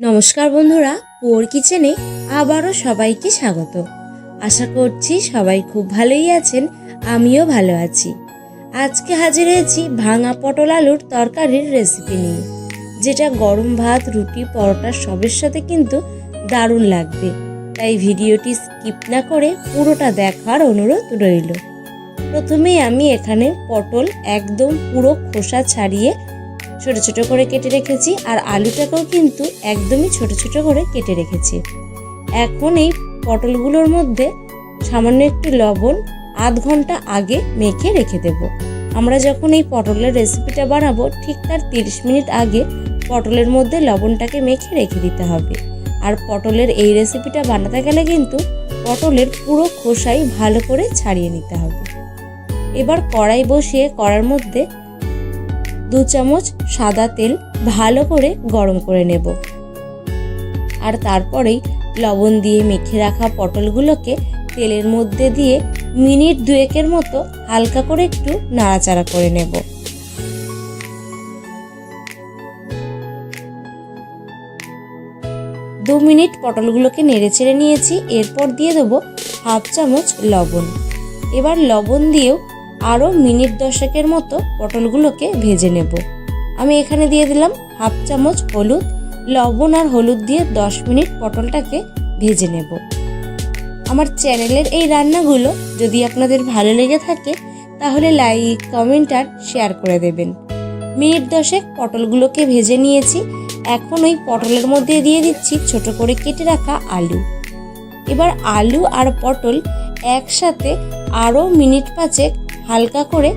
নমস্কার বন্ধুরা, পোর কিচেনে আবারও সবাইকে স্বাগত। আশা করছি সবাই খুব ভালোই আছেন, আমিও ভালো আছি। আজকে হাজির হয়েছি ভাঙা পটল আলুর তরকারির রেসিপি নিয়ে, যেটা গরম ভাত, রুটি, পরোটা সবের সাথে কিন্তু দারুণ লাগবে। তাই ভিডিওটি স্কিপ না করে পুরোটা দেখার অনুরোধ রইল। প্রথমেই আমি এখানে পটল একদম পুরো খোসা ছাড়িয়ে ছোট ছোট করে কেটে রেখেছি, আর আলুটাকেও কিন্তু একদমই ছোট ছোট করে কেটে রেখেছি। এখন এই পটলগুলোর মধ্যে সামান্য একটু লবণ আধ ঘন্টা আগে মেখে রেখে দেব। আমরা যখন এই পটলের রেসিপিটা বানাবো ঠিক তার 30 মিনিট আগে পটলের মধ্যে লবণটাকে মেখে রেখে দিতে হবে। আর পটলের এই রেসিপিটা বানাতে গেলে কিন্তু পটলের পুরো খোসাই ভালো করে ছাড়িয়ে নিতে হবে। এবার কড়াই বসিয়ে কড়ার মধ্যে 2 চামচ সাদা তেল ভালো করে গরম করে নেব। আর তারপরেই লবণ দিয়ে মেখে রাখা পটলগুলোকে তেলের মধ্যে দিয়ে মিনিট 2 মতো হালকা করে একটু নাড়াচাড়া করে নেব। দু মিনিট পটলগুলোকে নেড়েচেড়ে নিয়েছি। এরপর দিয়ে দেবো হাফ চামচ লবণ। এবার লবণ দিয়েও আরও মিনিট 10 মতো পটলগুলোকে ভেজে নেব। আমি এখানে দিয়ে দিলাম হাফ চামচ হলুদ। লবণ আর হলুদ দিয়ে 10 মিনিট পটলটাকে ভেজে নেব। আমার চ্যানেলের এই রান্নাগুলো যদি আপনাদের ভালো লেগে থাকে তাহলে লাইক, কমেন্ট আর শেয়ার করে দেবেন। মিনিট 10 পটলগুলোকে ভেজে নিয়েছি। এখন ওই পটলের মধ্যে দিয়ে দিচ্ছি ছোট করে কেটে রাখা আলু। এবার আলু আর পটল একসাথে আরও মিনিট 5 হালকা করে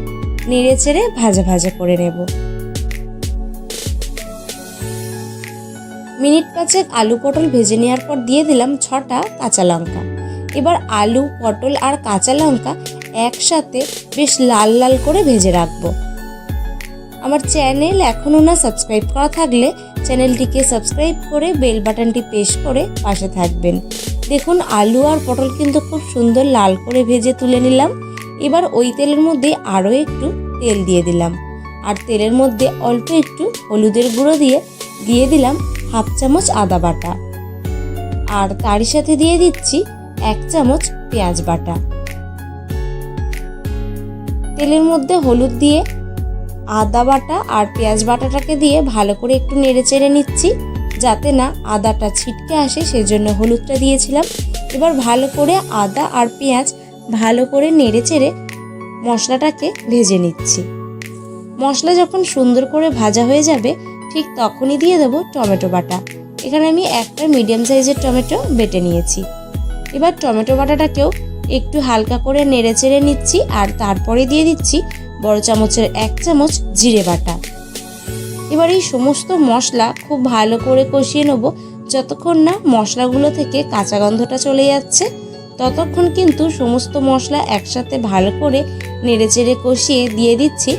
নেড়েচেড়ে ভাজা ভাজা করে নেব। মিনিট 5 আলু পটল ভেজে নেওয়ার পর দিয়ে দিলাম 6টা কাঁচা লঙ্কা। এবার আলু, পটল আর কাঁচা লঙ্কা একসাথে বেশ লাল লাল করে ভেজে রাখবো। আমার চ্যানেল এখনও না সাবস্ক্রাইব করা থাকলে চ্যানেলটিকে সাবস্ক্রাইব করে বেল বাটনটি প্রেস করে পাশে থাকবেন। দেখুন আলু আর পটল কিন্তু খুব সুন্দর লাল করে ভেজে তুলে নিলাম। এবার ওই তেলের মধ্যে আরও একটু তেল দিয়ে দিলাম, আর তেলের মধ্যে অল্প একটু হলুদের গুঁড়ো দিয়ে দিলাম হাফ চামচ আদা বাটা, আর তারই সাথে দিয়ে দিচ্ছি 1 চামচ পেঁয়াজ বাটা। তেলের মধ্যে হলুদ দিয়ে আদা বাটা আর পেঁয়াজ বাটাটাকে দিয়ে ভালো করে একটু নেড়ে চেড়ে নিচ্ছি, যাতে না আদাটা ছিটকে আসে, সেজন্য হলুদটা দিয়েছিলাম। এবার ভালো করে আদা আর পেঁয়াজ ভালো করে নেড়ে চেড়ে মশলাটাকে ভেজে নিচ্ছি। মশলা যখন সুন্দর করে ভাজা হয়ে যাবে ঠিক তখনই দিয়ে দেবো টমেটো বাটা। এখানে আমি একটা মিডিয়াম সাইজের টমেটো বেটে নিয়েছি। এবার টমেটো বাটাটাকেও একটু হালকা করে নেড়ে চেড়ে নিচ্ছি, আর তারপরে দিয়ে দিচ্ছি বড় চামচের 1 চামচ জিরে বাটা। এবার এই সমস্ত মশলা খুব ভালো করে কষিয়ে নেব। যতক্ষণ না মশলাগুলো থেকে কাঁচা গন্ধটা চলে যাচ্ছে ততক্ষণ কিন্তু সমস্ত মশলা একসাথে ভালো করে নেড়েচেড়ে কষিয়ে দিয়ে দিচ্ছি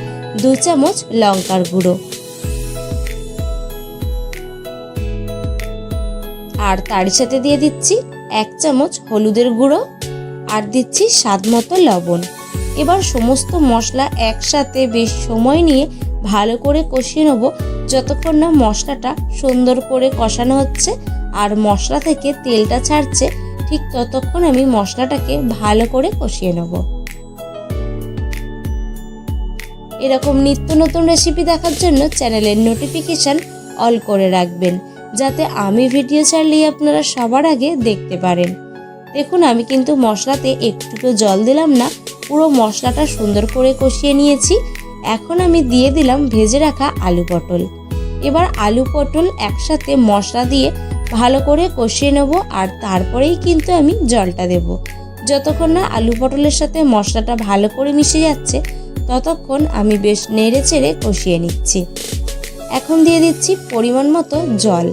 2 চামচ লঙ্কার গুঁড়ো, আর তার সাথে দিয়ে দিচ্ছি 1 চামচ হলুদের গুঁড়ো, আর দিচ্ছি স্বাদ মতো লবণ। এবার সমস্ত মশলা একসাথে বেশ সময় নিয়ে ভালো করে কষিয়ে নেব। যতক্ষণ না মশলাটা সুন্দর করে কষানো হচ্ছে আর মশলা থেকে তেলটা ছাড়ছে ঠিক ততক্ষণ আমি মশলাটাকে ভালো করে কষিয়ে নেব। এরকম নিত্য নতুন রেসিপি দেখার জন্য চ্যানেলের নোটিফিকেশন অল করে রাখবেন, যাতে আমি ভিডিও ছাড়লেই আপনারা সবার আগে দেখতে পারেন। দেখুন আমি কিন্তু মশলাতে একটুকু জল দিলাম না, পুরো মশলাটা সুন্দর করে কষিয়ে নিয়েছি। এখন আমি দিয়ে দিলাম ভেজে রাখা আলু পটল। এবার আলু পটল একসাথে মশলা দিয়ে ভালো করে কষিয়ে নেব, আর তারপরেই কিন্তু আমি জলটা দেব। যতক্ষণ না আলু পটলের সাথে মশলাটা ভালো করে মিশে যাচ্ছে ততক্ষণ আমি বেশ নেড়ে চেড়ে কষিয়ে নিচ্ছি। এখন দিয়ে দিচ্ছি পরিমাণ মতো জল।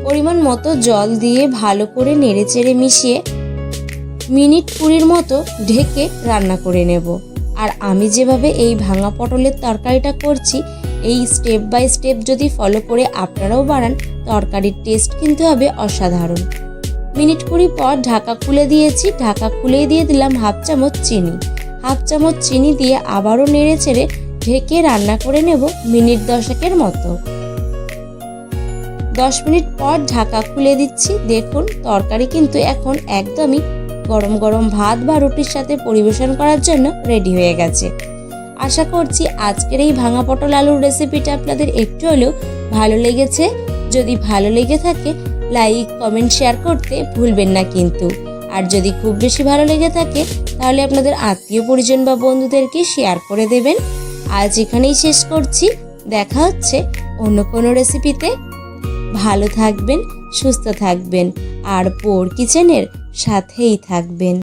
পরিমাণ মতো জল দিয়ে ভালো করে নেড়ে চেড়ে মিশিয়ে মিনিট 20 মতো ঢেকে রান্না করে নেব। আর আমি যেভাবে এই ভাঙা পটলের তরকারিটা করছি, এই স্টেপ বাই স্টেপ যদি ফলো করে আপনারাও বানান তরকারির টেস্ট কিন্তু হবে অসাধারণ। মিনিট 20 পর ঢাকা খুলে দিয়েছি। ঢাকা খুলে দিয়ে দিলাম হাফ চামচ চিনি। হাফ চামচ চিনি দিয়ে আবারও নেড়ে চেড়ে ঢেকে রান্না করে নেব মিনিট 10 মতো। 10 মিনিট পর ঢাকা খুলে দিচ্ছি। দেখুন তরকারি কিন্তু এখন একদমই গরম গরম ভাত বা রুটির সাথে পরিবেশন করার জন্য রেডি হয়ে গেছে। আশা করছি আজকের এই ভাঙা পটল আলুর রেসিপিটা আপনাদের একটু হলেও ভালো লেগেছে। যদি ভালো লেগে থাকে লাইক, কমেন্ট, শেয়ার করতে ভুলবেন না কিন্তু। আর যদি খুব বেশি ভালো লেগে থাকে তাহলে আপনাদের আত্মীয় পরিজন বা বন্ধুদেরকে শেয়ার করে দেবেন। আজ এখানেই শেষ করছি। দেখা হচ্ছে অন্য কোনো রেসিপিতে। ভালো থাকবেন, সুস্থ থাকবেন আর পোর কিচেনের সাথেই থাকবেন।